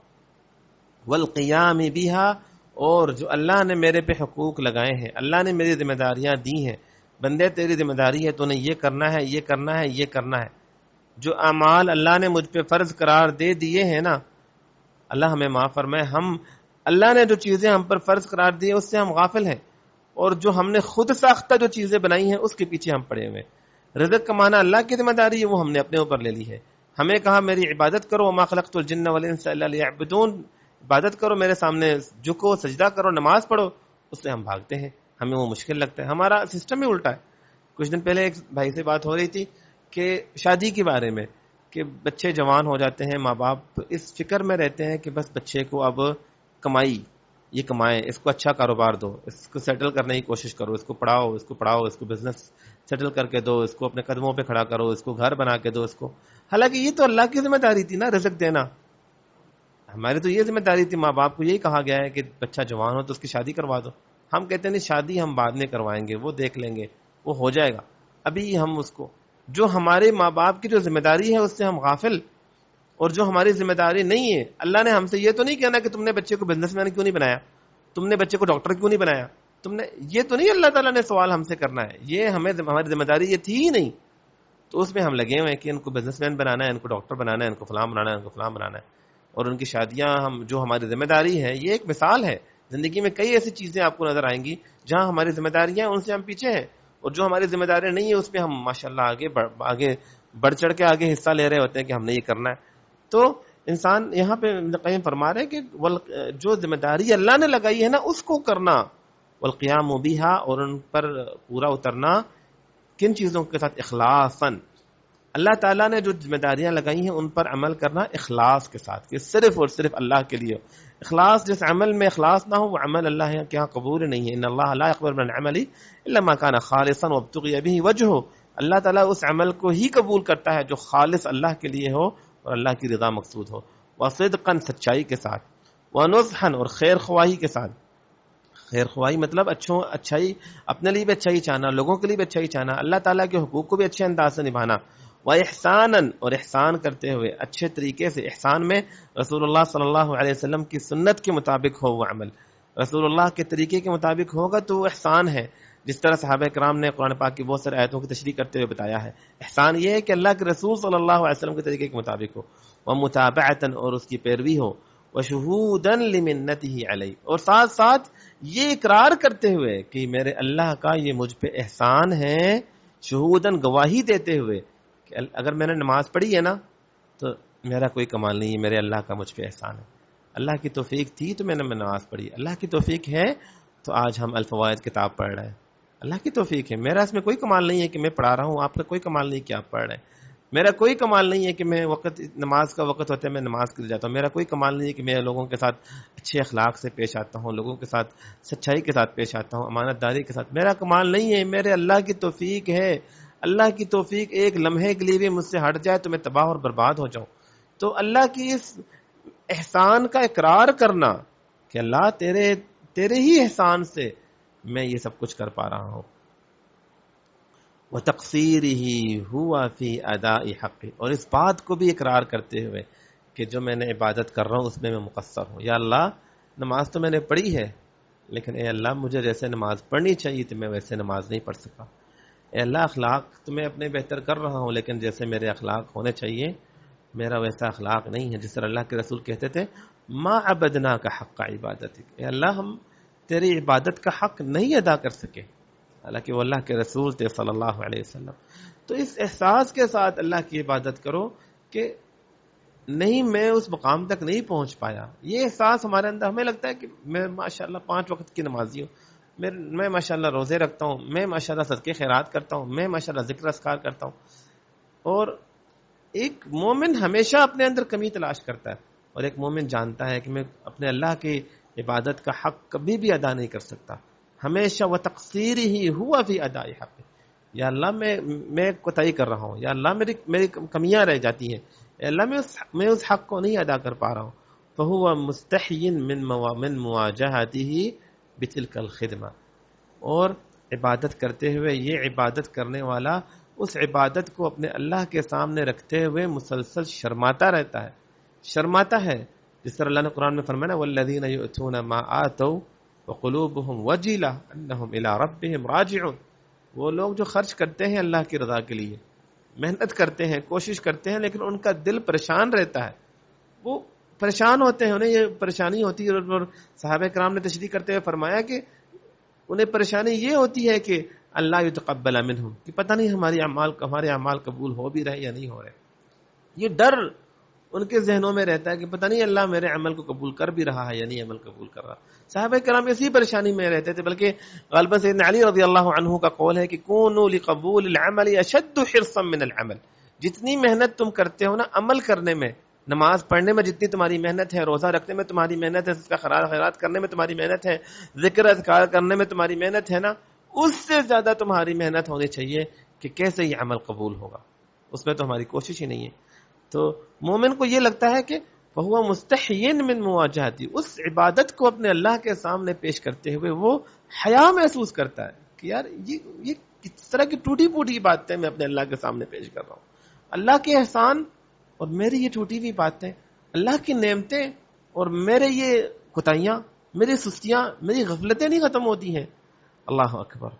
والقیام بها، اور جو اللہ نے میرے پہ حقوق لگائے ہیں، اللہ نے میری ذمہ داریاں دی ہیں، بندے تیری ذمہ داری ہے، تو نے یہ کرنا ہے، یہ کرنا ہے، یہ کرنا ہے. جو اعمال اللہ نے مجھ پہ فرض قرار دے دیے ہیں نا، اللہ ہمیں معاف فرمائے، ہم اللہ نے جو چیزیں ہم پر فرض قرار دی ہیں اس سے ہم غافل ہیں، اور جو ہم نے خود ساختہ جو چیزیں بنائی ہیں اس کے پیچھے ہم پڑے ہوئے. رزق کمانا اللہ کی ذمہ داری ہے، وہ ہم نے اپنے اوپر لے لی ہے. ہمیں کہا میری عبادت کرو، وما خلقت الجن والانس الا لیعبدون، عبادت کرو، میرے سامنے جھکو، سجدہ کرو، نماز پڑھو. اس سے ہم بھاگتے ہیں، ہمیں وہ مشکل لگتا ہے. ہمارا سسٹم ہی الٹا ہے. کچھ دن پہلے ایک بھائی سے بات ہو رہی تھی کہ شادی کے بارے میں، کہ بچے جوان ہو جاتے ہیں، ماں باپ اس فکر میں رہتے ہیں کہ بس بچے کو اب کمائی، یہ کمائے، اس کو اچھا کاروبار دو، اس کو سیٹل کرنے کی کوشش کرو، اس کو پڑھاؤ، اس کو پڑھاؤ، اس کو بزنس سیٹل کر کے دو، اس کو اپنے قدموں پہ کھڑا کرو، اس کو گھر بنا کے دو اس کو. حالانکہ یہ تو اللہ کی ذمہ داری تھی نا، رزق دینا. ہماری تو یہ ذمہ داری تھی، ماں باپ کو یہی کہا گیا ہے کہ بچہ جوان ہو تو اس کی شادی کروا دو. ہم کہتے ہیں نہیں، شادی ہم بعد میں کروائیں گے، وہ دیکھ لیں گے، وہ ہو جائے گا. ابھی ہم اس کو، جو ہمارے ماں باپ کی جو ذمہ داری ہے اس سے ہم غافل، اور جو ہماری ذمہ داری نہیں ہے. اللہ نے ہم سے یہ تو نہیں کہنا کہ تم نے بچے کو بزنس مین کیوں نہیں بنایا، تم نے بچے کو ڈاکٹر کیوں نہیں بنایا، تم نے، یہ تو نہیں اللہ تعالیٰ نے سوال ہم سے کرنا ہے. یہ ہماری ذمہ داری یہ تھی ہی نہیں. تو اس میں ہم لگے ہوئے ہیں کہ ان کو بزنس مین بنانا ہے، ان کو ڈاکٹر بنانا ہے، ان کو فلاں بنانا ہے، ان کو فلاں بنانا ہے. اور ان کی شادیاں، ہم جو ہماری ذمہ داری ہے، یہ ایک مثال ہے. زندگی میں کئی ایسی چیزیں آپ کو نظر آئیں گی جہاں ہماری ذمہ داریاں ان سے ہم پیچھے ہیں، اور جو ہماری ذمہ داریاں نہیں ہیں اس پہ ہم ماشاءاللہ آگے بڑھ چڑھ کے آگے حصہ لے رہے ہوتے ہیں کہ ہم نے یہ کرنا ہے. تو انسان یہاں پہ قیم فرما رہے کہ جو ذمہ داری اللہ نے لگائی ہے نا اس کو کرنا، والقیام بها، اور ان پر پورا اترنا. کن چیزوں کے ساتھ؟ اخلاصاً. اللہ تعالیٰ نے جو ذمہ داریاں لگائی ہیں ان پر عمل کرنا اخلاص کے ساتھ، کہ صرف اور صرف اللہ کے لیے. اخلاص، جس عمل میں اخلاص نہ ہو وہ عمل اللہ کے یہاں قبول نہیں ہے. ان اللہ لا يقبل من العمل الا ما كان خالصا وابتغي به وجهه. اللہ تعالیٰ اس عمل کو ہی قبول کرتا ہے جو خالص اللہ کے لیے ہو اور اللہ کی رضا مقصود ہو. وصدقا، سچائی کے ساتھ. ونصحا، اور خیر خواہی کے ساتھ. خیر خواہی مطلب اچھائی، اپنے لیے بھی اچھائی چاہنا، لوگوں کے لیے بھی اچھائی چاہنا، اللہ تعالیٰ کے حقوق کو بھی اچھے انداز سے نبھانا. وَإِحْسَانًا، اور احسان کرتے ہوئے اچھے طریقے سے. احسان میں رسول اللہ صلی اللہ علیہ وسلم کی سنت کے مطابق ہو وہ عمل، رسول اللہ کے طریقے کے مطابق ہوگا تو وہ احسان ہے. جس طرح صحابہ کرام نے قرآن پاک کی بہت سارے آیتوں کی تشریح کرتے ہوئے بتایا ہے. احسان یہ ہے کہ اللہ کے رسول صلی اللہ علیہ وسلم کے طریقے کے مطابق ہو. وَمُتَابَعَةً، اور اس کی پیروی ہو. وَشُهُودًا لِمِنَّتِهِ عَلَيْهِ، اور ساتھ ساتھ یہ اقرار کرتے ہوئے کہ میرے اللہ کا یہ مجھ پہ احسان ہے. شہوداً، گواہی دیتے ہوئے کہ اگر میں نے نماز پڑھی ہے نا تو میرا کوئی کمال نہیں ہے، میرے اللہ کا مجھ پہ احسان ہے. اللہ کی توفیق تھی تو میں نے نماز پڑھی، اللہ کی توفیق ہے تو آج ہم الفوائد کتاب پڑھ رہے ہیں. اللہ کی توفیق ہے، میرا اس میں کوئی کمال نہیں ہے کہ میں پڑھا رہا ہوں، آپ کا کوئی کمال نہیں کہ آپ پڑھ رہے ہیں. میرا کوئی کمال نہیں ہے کہ میں نماز کا وقت ہوتا ہے میں نماز کے لیے جاتا ہوں. میرا کوئی کمال نہیں ہے کہ میں لوگوں کے ساتھ اچھے اخلاق سے پیش آتا ہوں، لوگوں کے ساتھ سچائی کے ساتھ پیش آتا ہوں، امانت داری کے ساتھ. میرا کمال نہیں ہے، میرے اللہ کی توفیق ہے. اللہ کی توفیق ایک لمحے کے لیے بھی مجھ سے ہٹ جائے تو میں تباہ اور برباد ہو جاؤں. تو اللہ کی اس احسان کا اقرار کرنا کہ اللہ تیرے ہی احسان سے میں یہ سب کچھ کر پا رہا ہوں. وَتَقْصِيرِهِ هُوَ فِي أَدَاءِ حَقِّهِ، اور اس بات کو بھی اقرار کرتے ہوئے کہ جو میں نے عبادت کر رہا ہوں اس میں مقصر ہوں. یا اللہ، نماز تو میں نے پڑھی ہے لیکن اے اللہ مجھے جیسے نماز پڑھنی چاہیے تھی میں ویسے نماز نہیں پڑھ سکا. اے اللہ، اخلاق تو میں اپنے بہتر کر رہا ہوں لیکن جیسے میرے اخلاق ہونے چاہیے میرا ویسا اخلاق نہیں ہے. جس طرح اللہ کے رسول کہتے تھے ما عبدناک حق عبادتک، اے اللہ ہم تیری عبادت کا حق نہیں ادا کر سکے، حالانکہ وہ اللہ کے رسول تھے صلی اللہ علیہ وسلم. تو اس احساس کے ساتھ اللہ کی عبادت کرو کہ نہیں میں اس مقام تک نہیں پہنچ پایا. یہ احساس ہمارے اندر، ہمیں لگتا ہے کہ میں ماشاءاللہ 5 وقت کی نمازی ہوں، میں ماشاءاللہ روزے رکھتا ہوں، میں ماشاءاللہ صدقے خیرات کرتا ہوں، میں ماشاءاللہ ذکر اذکار کرتا ہوں. اور ایک مومن ہمیشہ اپنے اندر کمی تلاش کرتا ہے، اور ایک مومن جانتا ہے کہ میں اپنے اللہ کی عبادت کا حق کبھی بھی ادا نہیں کر سکتا. ہمیشہ وَتَقْصِيرِهِ هُوَ فِي أَدَاءِ حَقِّهِ، یا اللہ میں کوتاہی کر رہا ہوں، یا اللہ میری کمیاں رہ جاتی ہیں، یا اللہ میں اس حق کو نہیں ادا کر پا رہا ہوں. فَهُوَ مُسْتَحْيٍ مِّن مُّوَاجَهَتِهِ بِتِلْكَ الْخِدْمَةِ، اور عبادت کرتے ہوئے یہ عبادت کرنے والا اس عبادت کو اپنے اللہ کے سامنے رکھتے ہوئے مسلسل شرماتا رہتا ہے، شرماتا ہے. جس طرح اللہ نے قرآن میں فرمایا وَالَّذِينَ يُؤْتُونَ مَا آتَوْا وَقُلُوبُهُمْ وَجِلَةٌ أَنَّهُمْ إِلَىٰ رَبِّهِمْ رَاجِعُونَ. وہ لوگ جو خرچ کرتے ہیں اللہ کی رضا کے لیے، محنت کرتے ہیں، کوشش کرتے ہیں، لیکن ان کا دل پریشان رہتا ہے، وہ پریشان ہوتے ہیں، انہیں یہ پریشانی ہوتی ہے. اور صحابہ کرام نے تشریح کرتے ہوئے فرمایا کہ انہیں پریشانی یہ ہوتی ہے کہ اللہ یتقبل منہم، کہ پتہ نہیں ہمارے اعمال قبول ہو بھی رہے یا نہیں ہو رہے. یہ ڈر ان کے ذہنوں میں رہتا ہے کہ پتہ نہیں اللہ میرے عمل کو قبول کر بھی رہا ہے یا نہیں عمل قبول کر رہا. صحابہ کرام اسی پریشانی میں رہتے تھے، بلکہ غالباً سیدنا علی رضی اللہ عنہ کا قول ہے کہ کونوا لقبول العمل اشد حرصا من العمل. جتنی محنت تم کرتے ہو نا عمل کرنے میں، نماز پڑھنے میں جتنی تمہاری محنت ہے، روزہ رکھنے میں تمہاری محنت ہے، اس کا خیرات کرنے میں تمہاری محنت ہے، ذکر اذکار کرنے میں تمہاری محنت ہے نا، اس سے زیادہ تمہاری محنت ہونی چاہیے کہ کیسے یہ عمل قبول ہوگا. اس میں تو ہماری کوشش ہی نہیں ہے. تو مومن کو یہ لگتا ہے کہ وہ مستحین من مواجہتی، اس عبادت کو اپنے اللہ کے سامنے پیش کرتے ہوئے وہ حیا محسوس کرتا ہے کہ یار یہ کس طرح کی ٹوٹی پھوٹی باتیں میں اپنے اللہ کے سامنے پیش کر رہا ہوں. اللہ کے احسان اور میری یہ ٹوٹی ہوئی باتیں، اللہ کی نعمتیں اور میرے یہ کوتاہیاں، میری سستیاں، میری غفلتیں نہیں ختم ہوتی ہیں. اللہ اکبر.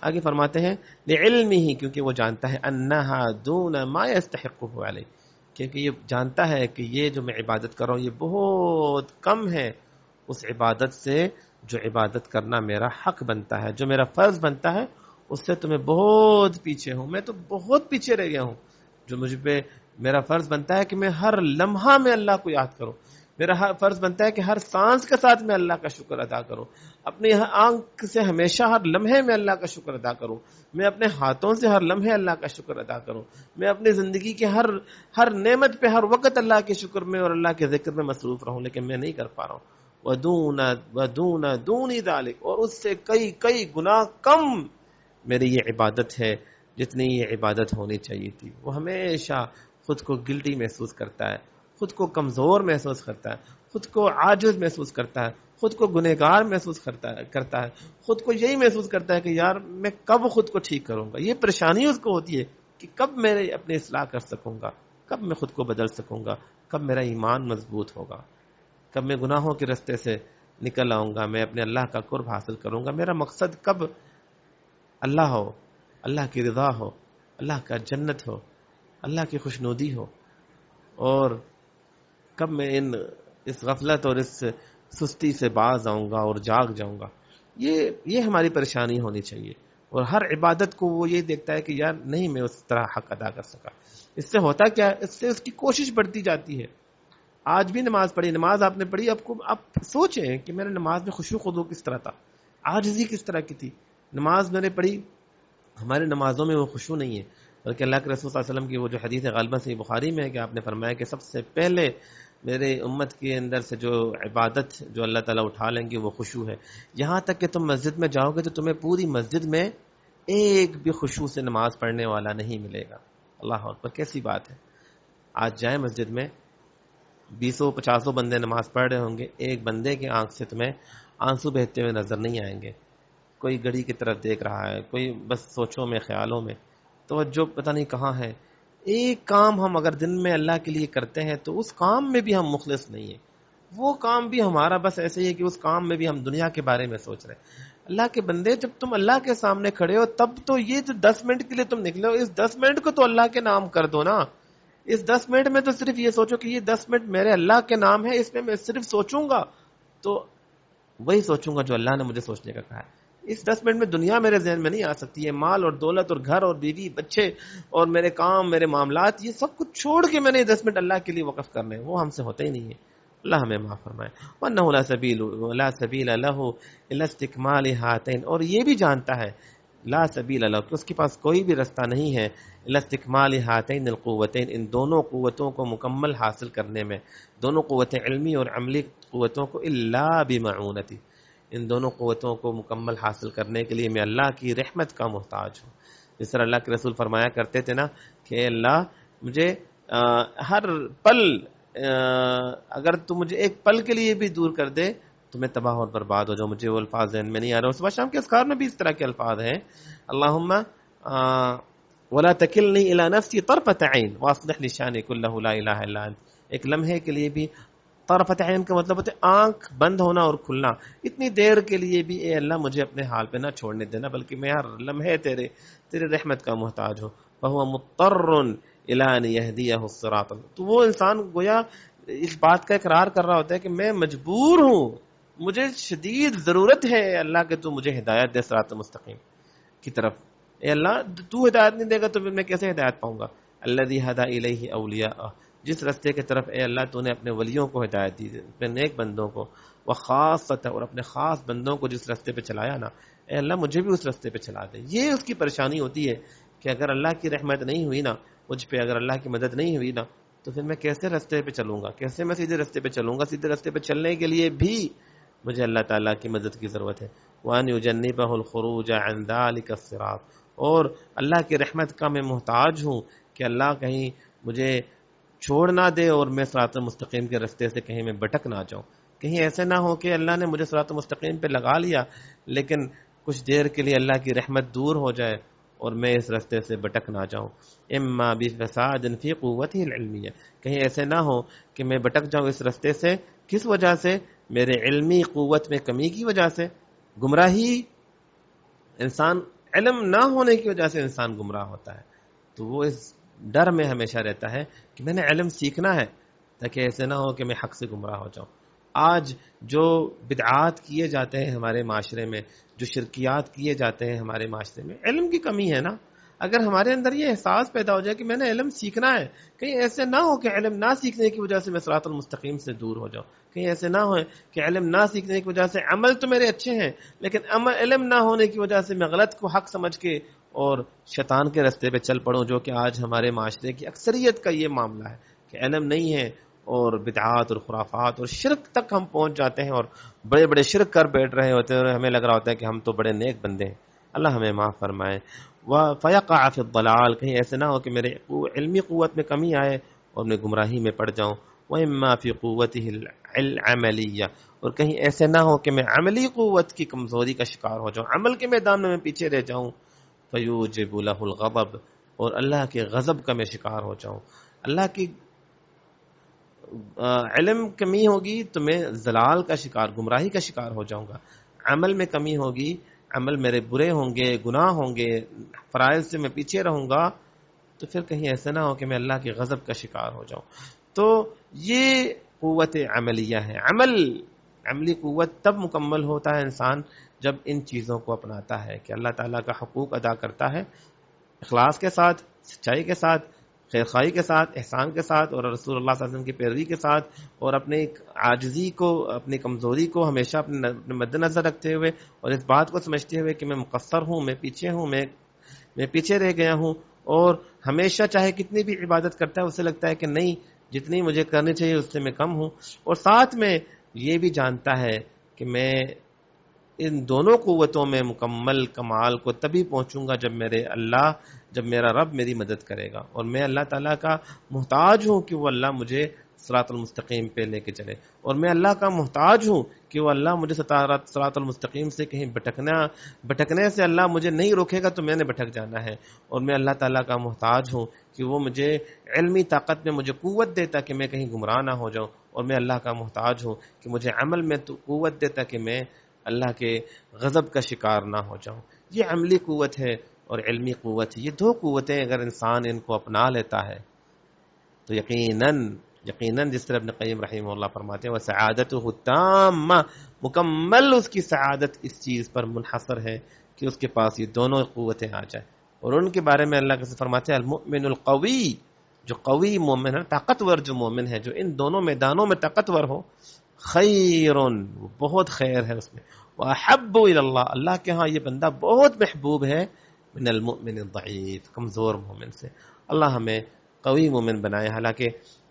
آگے فرماتے ہیں لعلمہ، کیونکہ وہ جانتا ہے انہا دون ما یستحقہ علیہ، کیونکہ یہ جانتا ہے کہ یہ جو میں عبادت کر رہا ہوں یہ بہت کم ہے اس عبادت سے جو عبادت کرنا میرا حق بنتا ہے، جو میرا فرض بنتا ہے اس سے تو میں بہت پیچھے ہوں، میں تو بہت پیچھے رہ گیا ہوں. جو مجھ پہ میرا فرض بنتا ہے کہ میں ہر لمحہ میں اللہ کو یاد کروں، میرا فرض بنتا ہے کہ ہر سانس کے ساتھ میں اللہ کا شکر ادا کروں، اپنی آنکھ سے ہمیشہ ہر لمحے میں اللہ کا شکر ادا کروں، میں اپنے ہاتھوں سے ہر لمحے اللہ کا شکر ادا کروں، میں اپنی زندگی کے ہر نعمت پہ ہر وقت اللہ کے شکر میں اور اللہ کے ذکر میں مصروف رہوں، لیکن میں نہیں کر پا رہا ہوں. ودون دون ذالک، اور اس سے کئی گناہ کم میری یہ عبادت ہے جتنی یہ عبادت ہونی چاہیے تھی. وہ ہمیشہ خود کو گلٹی محسوس کرتا ہے، خود کو کمزور محسوس کرتا ہے، خود کو عاجز محسوس کرتا ہے، خود کو گنہگار محسوس کرتا ہے، خود کو یہی محسوس کرتا ہے کہ یار میں کب خود کو ٹھیک کروں گا. یہ پریشانی اس کو ہوتی ہے کہ کب میں اپنی اصلاح کر سکوں گا، کب میں خود کو بدل سکوں گا، کب میرا ایمان مضبوط ہوگا، کب میں گناہوں کے رستے سے نکل آؤں گا، میں اپنے اللہ کا قرب حاصل کروں گا. میرا مقصد کب اللہ ہو، اللہ کی رضا ہو، اللہ کا جنت ہو، اللہ کی خوشنودی ہو، اور کب میں اس غفلت اور اس سستی سے باز آؤں گا اور جاگ جاؤں گا. یہ ہماری پریشانی ہونی چاہیے. اور ہر عبادت کو وہ یہ دیکھتا ہے کہ یار نہیں میں اس طرح حق ادا کر سکا. اس سے ہوتا کیا ہے، اس سے اس کی کوشش بڑھتی جاتی ہے. آج بھی نماز پڑھی، نماز آپ نے پڑھی، آپ سوچیں کہ میرے نماز میں خشوع خضوع کس طرح تھا، عاجزی کس طرح کی تھی. نماز میں نے پڑھی، ہمارے نمازوں میں وہ خشوع نہیں ہے، بلکہ اللہ کے رسول صلی اللہ علیہ وسلم کی وہ جو حدیث ہے غالباً صحیح بخاری میں ہے کہ آپ نے فرمایا کہ سب سے پہلے میرے امت کے اندر سے جو عبادت جو اللہ تعالیٰ اٹھا لیں گے وہ خشوع ہے. یہاں تک کہ تم مسجد میں جاؤ گے تو تمہیں پوری مسجد میں ایک بھی خشوع سے نماز پڑھنے والا نہیں ملے گا. اللہ اکبر، کیسی بات ہے. آج جائیں مسجد میں 20-50 بندے نماز پڑھ رہے ہوں گے، ایک بندے کی آنکھ سے تمہیں آنسو بہتے ہوئے نظر نہیں آئیں گے. کوئی گھڑی کی طرف دیکھ رہا ہے، کوئی بس سوچوں میں خیالوں میں، توجہ پتہ نہیں کہاں ہے. ایک کام ہم اگر دن میں اللہ کے لیے کرتے ہیں تو اس کام میں بھی ہم مخلص نہیں ہیں. وہ کام بھی ہمارا بس ایسے ہی ہے کہ اس کام میں بھی ہم دنیا کے بارے میں سوچ رہے ہیں. اللہ کے بندے، جب تم اللہ کے سامنے کھڑے ہو تب تو یہ جو 10 منٹ کے لیے تم نکلے ہو، اس 10 منٹ کو تو اللہ کے نام کر دو نا. اس 10 منٹ میں تو صرف یہ سوچو کہ یہ 10 منٹ میرے اللہ کے نام ہے، اس میں صرف سوچوں گا تو وہی سوچوں گا جو اللہ نے مجھے سوچنے کا کہا ہے. اس 10 منٹ میں دنیا میرے ذہن میں نہیں آ سکتی ہے. مال اور دولت اور گھر اور بیوی بچے اور میرے کام، میرے معاملات، یہ سب کچھ چھوڑ کے میں نے 10 منٹ اللہ کے لیے وقف کرنے، وہ ہم سے ہوتے ہی نہیں ہے. اللہ ہمیں معاف فرمائے. وَأَنَّهُ لَا سَبِيلَ لَهُ إِلَّا اسْتِكْمَالِ هَاتَيْنِ، اور یہ بھی جانتا ہے لا سبیل له کہ اس کے پاس کوئی بھی رستہ نہیں ہے الا استکمال ہاتین القوتین، ان دونوں قوتوں کو مکمل حاصل کرنے میں، دونوں قوتیں علمی اور عملی قوتوں کو، الا بمعونتی، ان دونوں قوتوں کو مکمل حاصل کرنے کے لیے میں اللہ کی رحمت کا محتاج ہوں. جس طرح اللہ کے رسول فرمایا کرتے تھے نا کہ اللہ مجھے ہر پل اگر تو مجھے ایک پل کے لیے بھی دور کر دے تو میں تباہ اور برباد ہو جاؤں. مجھے وہ الفاظ ذہن میں نہیں آ رہا. صبح شام کے اذکار میں بھی اس طرح کے الفاظ ہیں. اللہم ولا تکلنی الی نفسی طرفۃ عین واصلح لي شأنی کلہ لا الہ الا انت، ایک لمحے کے لیے بھی طرفت عین کا مطلب ہوتا ہے آنکھ بند ہونا اور کھلنا. اتنی دیر کے لیے بھی اے اللہ مجھے اپنے حال پہ نہ چھوڑنے دینا، بلکہ میں ہر لمحے تیرے رحمت کا محتاج ہوں. فہو مضطر الی ان یہدیہ الصراط. تو وہ انسان گویا اس بات کا اقرار کر رہا ہوتا ہے کہ میں مجبور ہوں، مجھے شدید ضرورت ہے اللہ کہ تو مجھے ہدایت دے صراط مستقیم کی طرف. اے اللہ تو ہدایت نہیں دے گا تو پھر میں کیسے ہدایت پاؤں گا؟ الذی ہدی الیہ اولیاء، جس رستے کی طرف اے اللہ تو نے اپنے ولیوں کو ہدایت دی، اپنے نیک بندوں کو، وخاصۃ، اور اپنے خاص بندوں کو جس رستے پہ چلایا نا، اے اللہ مجھے بھی اس رستے پہ چلا دے. یہ اس کی پریشانی ہوتی ہے کہ اگر اللہ کی رحمت نہیں ہوئی نا مجھ پہ، اگر اللہ کی مدد نہیں ہوئی نا، تو پھر میں کیسے رستے پہ چلوں گا؟ کیسے میں سیدھے رستے پہ چلوں گا؟ سیدھے رستے پہ چلنے کے لیے بھی مجھے اللہ تعالیٰ کی مدد کی ضرورت ہے. وَأَنْ يُجَنِّبَهُ الْخُرُوجَ عَنْ ذَلِكَ الصِّرَاطِ، اور اللہ کی رحمت کا میں محتاج ہوں کہ اللہ کہیں مجھے چھوڑ نہ دے اور میں صراط مستقیم کے رستے سے کہیں میں بھٹک نہ جاؤں. کہیں ایسے نہ ہو کہ اللہ نے مجھے صراط مستقیم پہ لگا لیا لیکن کچھ دیر کے لیے اللہ کی رحمت دور ہو جائے اور میں اس رستے سے بھٹک نہ جاؤں. اما بفساد فی قوتہ العلمیہ، کہیں ایسے نہ ہو کہ میں بھٹک جاؤں اس رستے سے کس وجہ سے؟ میرے علمی قوت میں کمی کی وجہ سے. گمراہی انسان علم نہ ہونے کی وجہ سے انسان گمراہ ہوتا ہے، تو وہ اس ڈر میں ہمیشہ رہتا ہے کہ میں نے علم سیکھنا ہے تاکہ ایسے نہ ہو کہ میں حق سے گمراہ ہو جاؤں. آج جو بدعات کیے جاتے ہیں ہمارے معاشرے میں، جو شرکیات کیے جاتے ہیں ہمارے معاشرے میں، علم کی کمی ہے نا. اگر ہمارے اندر یہ احساس پیدا ہو جائے کہ میں نے علم سیکھنا ہے، کہیں ایسے نہ ہو کہ علم نہ سیکھنے کی وجہ سے میں صراط المستقیم سے دور ہو جاؤں. کہیں ایسے نہ ہو کہ علم نہ سیکھنے کی وجہ سے عمل تو میرے اچھے ہیں لیکن علم نہ ہونے کی وجہ سے میں غلط کو حق سمجھ کے اور شیطان کے رستے پہ چل پڑوں، جو کہ آج ہمارے معاشرے کی اکثریت کا یہ معاملہ ہے کہ علم نہیں ہے اور بدعات اور خرافات اور شرک تک ہم پہنچ جاتے ہیں اور بڑے بڑے شرک کر بیٹھ رہے ہوتے ہیں اور ہمیں لگ رہا ہوتا ہے کہ ہم تو بڑے نیک بندے ہیں. اللہ ہمیں معاف فرمائے. فَيَقَعَ فِي الضَّلَالِ، کہیں ایسے نہ ہو کہ میرے علمی قوت میں کمی آئے اور میں گمراہی میں پڑ جاؤں. وَإِمَّا فِي قُوَّتِهِ الْعَمَلِيَّةِ، اور کہیں ایسے نہ ہو کہ میں عملی قوت کی کمزوری کا شکار ہو جاؤں، عمل کے میدان میں پیچھے رہ جاؤں. فَيُوجِبُ لَهُ الْغَضَبَ، اور اللہ کے غضب کا میں شکار ہو جاؤں. اللہ کی علم کمی ہوگی تو میں ضلال کا شکار، گمراہی کا شکار ہو جاؤں گا. عمل میں کمی ہوگی، عمل میرے برے ہوں گے، گناہ ہوں گے، فرائض سے میں پیچھے رہوں گا، تو پھر کہیں ایسا نہ ہو کہ میں اللہ کے غضب کا شکار ہو جاؤں. تو یہ قوت عملیہ ہے. عملی قوت تب مکمل ہوتا ہے انسان جب ان چیزوں کو اپناتا ہے کہ اللہ تعالیٰ کا حقوق ادا کرتا ہے اخلاص کے ساتھ، سچائی کے ساتھ، خیرخواہی کے ساتھ، احسان کے ساتھ، اور رسول اللہ صلی اللہ علیہ وسلم کی پیروی کے ساتھ، اور اپنے عاجزی کو، اپنی کمزوری کو ہمیشہ اپنے مد نظر رکھتے ہوئے اور اس بات کو سمجھتے ہوئے کہ میں مقصر ہوں، میں پیچھے ہوں، میں پیچھے رہ گیا ہوں، اور ہمیشہ چاہے کتنی بھی عبادت کرتا ہے اسے لگتا ہے کہ نہیں، جتنی مجھے کرنی چاہیے اس سے میں کم ہوں. اور ساتھ میں یہ بھی جانتا ہے کہ میں ان دونوں قوتوں میں مکمل کمال کو تبھی پہنچوں گا جب میرا رب میری مدد کرے گا، اور میں اللہ تعالیٰ کا محتاج ہوں کہ وہ اللہ مجھے صراط المستقیم پہ لے کے چلے، اور میں اللہ کا محتاج ہوں کہ وہ اللہ مجھے صراط المستقیم سے کہیں بھٹکنے سے اللہ مجھے نہیں روکے گا تو میں نے بھٹک جانا ہے. اور میں اللہ تعالیٰ کا محتاج ہوں کہ وہ مجھے علمی طاقت میں مجھے قوت دیتا کہ میں کہیں گمراہ نہ ہو جاؤں، اور میں اللہ کا محتاج ہوں کہ مجھے عمل میں قوت دیتا کہ میں اللہ کے غضب کا شکار نہ ہو جاؤں. یہ عملی قوت ہے اور علمی قوت ہے. یہ دو قوتیں اگر انسان ان کو اپنا لیتا ہے تو یقیناً جس طرح ابن قیم رحمہ اللہ فرماتے ہیں وَسَعَادَتُهُ التَّامَّةُ، مکمل اس کی سعادت اس چیز پر منحصر ہے کہ اس کے پاس یہ دونوں قوتیں آ جائیں. اور ان کے بارے میں اللہ کے فرماتے ہیں المؤمن القوی، جو قوی مومن ہے، طاقتور جو مومن ہے، جو ان دونوں میدانوں میں طاقتور ہو، خیرٌ، بہت خیر ہے اس میں، وَأَحَبُّ إِلَى اللَّهِ، اللہ کے ہاں یہ بندہ بہت محبوب ہے، من المؤمن الضعیف، کمزور مومن سے. اللہ ہمیں قوی مومن بنائے. حالانکہ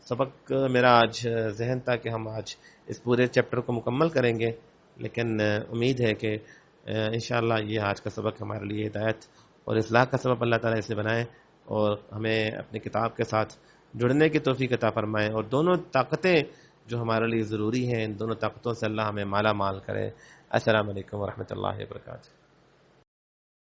سبق میرا آج ذہن تھا کہ ہم آج اس پورے چیپٹر کو مکمل کریں گے، لیکن امید ہے کہ انشاءاللہ یہ آج کا سبق ہمارے لیے ہدایت اور اصلاح کا سبب اللہ تعالیٰ اسے بنائے اور ہمیں اپنی کتاب کے ساتھ جڑنے کی توفیق عطا فرمائے، اور دونوں طاقتیں جو ہمارے لیے ضروری ہیں ان دونوں طاقتوں سے اللہ ہمیں مالا مال کرے. السلام علیکم ورحمۃ اللہ وبرکاتہ.